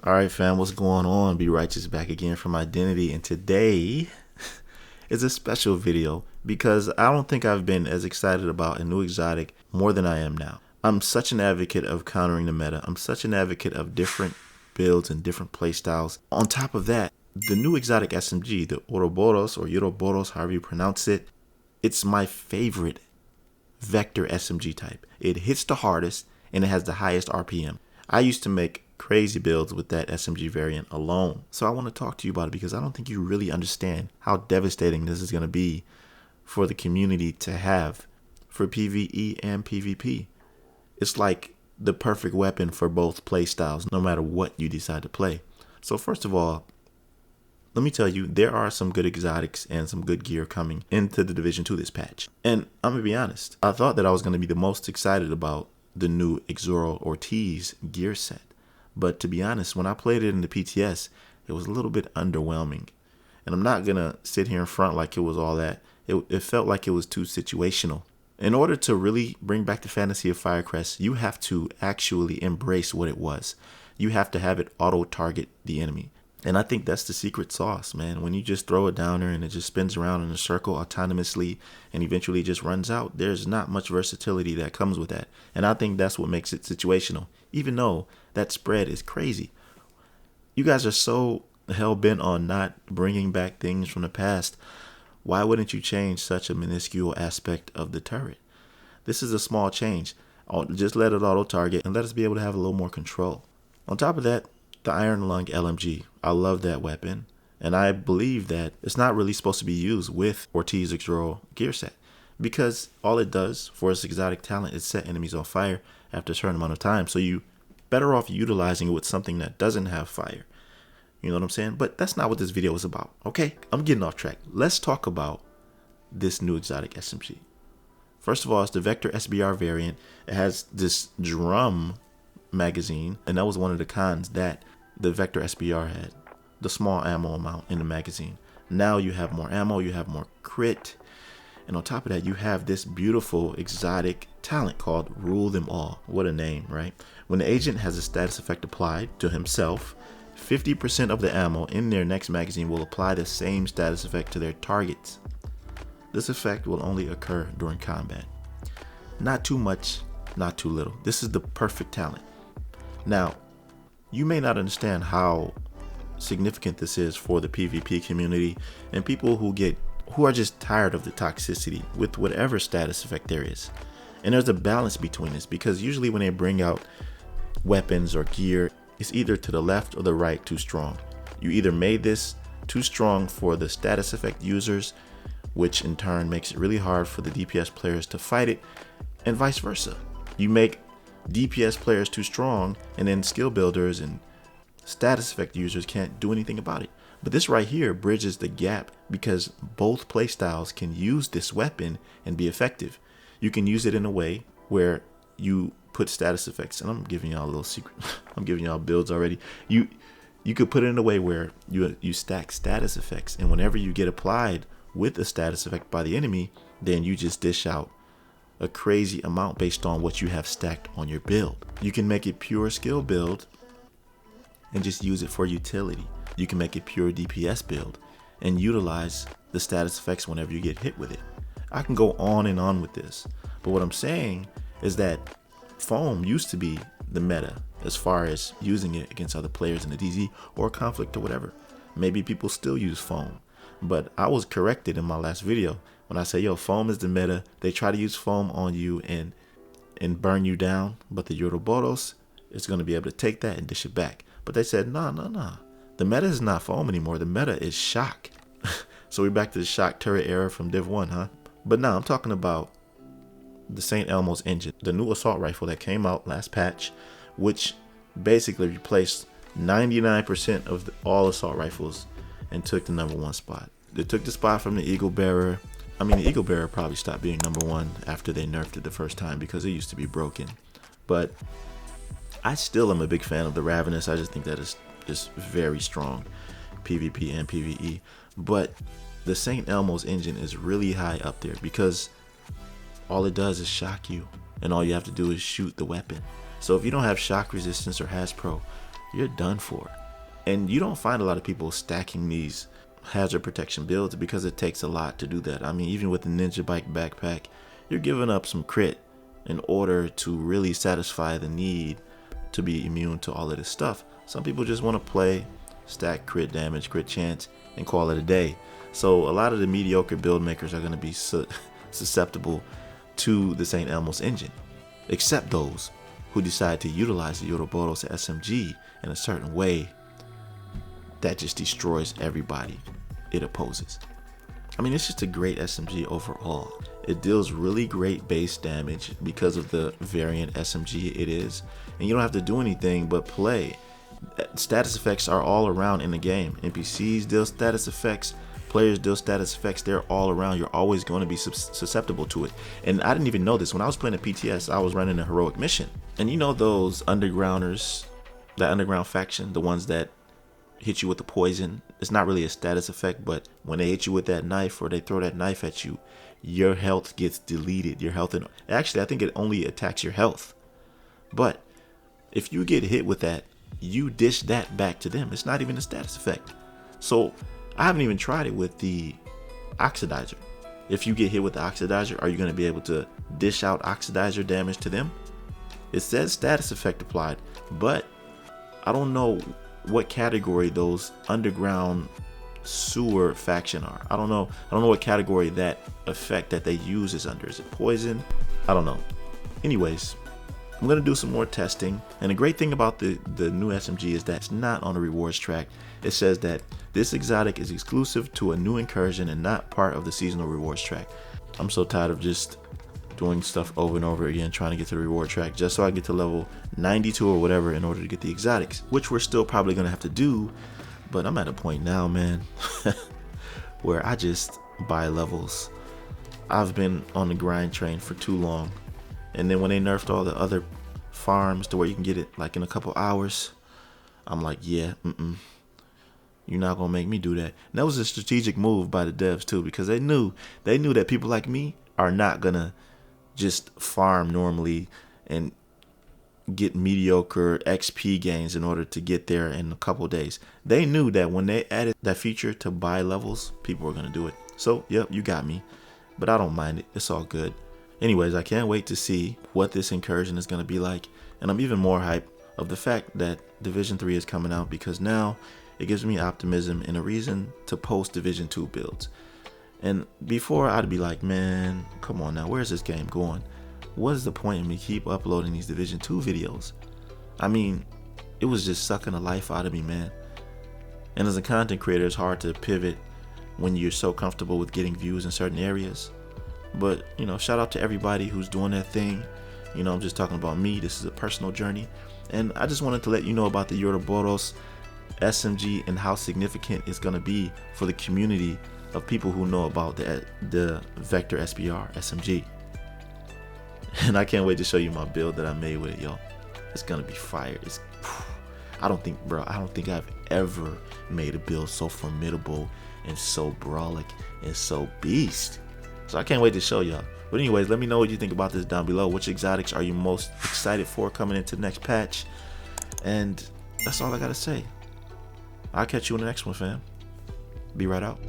Alright fam, what's going on? 𝒉𝒆𝒍𒑑𝒔 back again from Identity, and today is a special video because I don't think I've been as excited about a new exotic more than I am now. I'm such an advocate of countering the meta. I'm such an advocate of different builds and different playstyles. On top of that, the new exotic SMG, the Ouroboros or Ouroboros, however you pronounce it, it's my favorite vector SMG type. It hits the hardest and it has the highest RPM. I used to make crazy builds with that SMG variant alone. So I want to talk to you about it because I don't think you really understand how devastating this is going to be for the community to have for PvE and PvP. It's like the perfect weapon for both play styles, no matter what you decide to play. So first of all, let me tell you, there are some good exotics and some good gear coming into the Division 2 this patch. And I'm going to be honest, I thought that I was going to be the most excited about the new 𝐥𝐤 gear set. But to be honest, when I played it in the PTS, it was a little bit underwhelming. And I'm not going to sit here in front like it was all that. It felt like it was too situational. In order to really bring back the fantasy of Firecrest, you have to actually embrace what it was. You have to have it auto-target the enemy. And I think that's the secret sauce, man. When you just throw it down there and it just spins around in a circle autonomously and eventually just runs out, there's not much versatility that comes with that. And I think that's what makes it situational, even though that spread is crazy. You guys are so hell-bent on not bringing back things from the past. Why wouldn't you change such a minuscule aspect of the turret? This is a small change. Just let it auto-target and let us be able to have a little more control. On top of that, the Iron Lung LMG. I love that weapon, and I believe that it's not really supposed to be used with 𝐸𝐴𝑚 gear set, because all it does for its exotic talent is set enemies on fire after a certain amount of time. So you better off utilizing it with something that doesn't have fire. You know what I'm saying? But that's not what this video is about. Okay, I'm getting off track. Let's talk about this new exotic SMG. First of all, it's the Vector SBR variant. It has this drum magazine, and that was one of the cons that the Vector SBR had, the small ammo amount in the magazine. Now you have more ammo, you have more crit, and on top of that you have this beautiful exotic talent called Rule Them All. What a name, right? When the agent has a status effect applied to himself, 50% of the ammo in their next magazine will apply the same status effect to their targets. This effect will only occur during combat. Not too much, not too little. This is the perfect talent. Now, you may not understand how significant this is for the PvP community and people who are just tired of the toxicity with whatever status effect there is. And there's a balance between this, because usually when they bring out weapons or gear, it's either to the left or the right too strong. You either made this too strong for the status effect users, which in turn makes it really hard for the DPS players to fight it, and vice versa. You make DPS players too strong, and then skill builders and status effect users can't do anything about it. But this right here bridges the gap, because both playstyles can use this weapon and be effective. You can use it in a way where you put status effects, and I'm giving y'all a little secret. I'm giving y'all builds already. You could put it in a way where you stack status effects, and whenever you get applied with a status effect by the enemy, then you just dish out a crazy amount based on what you have stacked on your build. You can make it pure skill build and just use it for utility. You can make it pure DPS build and utilize the status effects whenever you get hit with it. I can go on and on with this, but what I'm saying is that foam used to be the meta as far as using it against other players in the DZ or conflict or whatever. Maybe people still use foam, but I was corrected in my last video when I say, yo, foam is the meta. They try to use foam on you and burn you down, but the Ouroboros is going to be able to take that and dish it back. But they said, nah. The meta is not foam anymore. The meta is shock. So we're back to the shock turret era from Div 1, huh? But now I'm talking about the St. Elmo's engine, the new assault rifle that came out last patch, which basically replaced 99% of all assault rifles and took the #1 spot. They took the spot from the Eagle Bearer. I mean, the Eagle Bearer probably stopped being #1 after they nerfed it the first time because it used to be broken. But I still am a big fan of the Ravenous. I just think that is just very strong, PvP and PvE. But the St. Elmo's engine is really high up there because all it does is shock you, and all you have to do is shoot the weapon. So if you don't have shock resistance or Has Pro, you're done for. And you don't find a lot of people stacking these hazard protection builds because it takes a lot to do that. I mean, even with the Ninja Bike backpack, you're giving up some crit in order to really satisfy the need to be immune to all of this stuff. Some people just want to play, stack crit damage, crit chance, and call it a day. So a lot of the mediocre build makers are going to be susceptible to the 𝐸𝐚𝐽𝐺 engine, except those who decide to utilize the 𝐤𝐴𝐷𝐵𝐷𝐻 SMG in a certain way that just destroys everybody it opposes. I mean, it's just a great SMG overall. It deals really great base damage because of the variant SMG it is, and you don't have to do anything but play. Status effects are all around in the game. NPCs deal status effects, players deal status effects. They're all around. You're always going to be susceptible to it. And I didn't even know this. When I was playing at PTS, I was running a heroic mission, and you know those undergrounders, that underground faction, the ones that hit you with the poison. It's not really a status effect, but when they hit you with that knife or they throw that knife at you, your health gets deleted. Your health, and actually I think it only attacks your health, but if you get hit with that, you dish that back to them. It's not even a status effect. So I haven't even tried it with the oxidizer. If you get hit with the oxidizer, are you going to be able to dish out oxidizer damage to them? It says status effect applied, but I don't know what category those underground sewer faction are. I don't know what category that effect that they use is under. Is it poison? I don't know. Anyways, I'm gonna do some more testing, and the great thing about the new SMG is that it's not on the rewards track. It says that this exotic is exclusive to a new incursion and not part of the seasonal rewards track. I'm so tired of just doing stuff over and over again, trying to get to the reward track just so I get to level 92 or whatever in order to get the exotics, which we're still probably gonna have to do. But I'm at a point now, man, where I just buy levels. I've been on the grind train for too long, and then when they nerfed all the other farms to where you can get it like in a couple hours, I'm like, yeah, you're not gonna make me do that. And that was a strategic move by the devs too, because they knew that people like me are not gonna just farm normally and get mediocre XP gains in order to get there in a couple days. They knew that when they added that feature to buy levels, people were gonna do it. So yep, you got me, but I don't mind it. It's all good. Anyways, I can't wait to see what this incursion is gonna be like, and I'm even more hyped of the fact that Division 3 is coming out, because now it gives me optimism and a reason to post Division 2 builds. And before, I'd be like, man, come on now, where's this game going? What is the point in me keep uploading these Division 2 videos? I mean, it was just sucking the life out of me, man. And as a content creator, it's hard to pivot when you're so comfortable with getting views in certain areas. But, you know, shout out to everybody who's doing that thing. You know, I'm just talking about me. This is a personal journey. And I just wanted to let you know about the 𝐤𝐴𝐷𝐵𝐷𝐻 SMG and how significant it's going to be for the community of people who know about the Vector SBR SMG. And I can't wait to show you my build that I made with it, y'all. It's gonna be fire. I don't think I've ever made a build so formidable and so brawlic and so beast. So I can't wait to show y'all. But anyways, let me know what you think about this down below. Which exotics are you most excited for coming into the next patch? And that's all I gotta say. I'll catch you in the next one, fam. Be right out.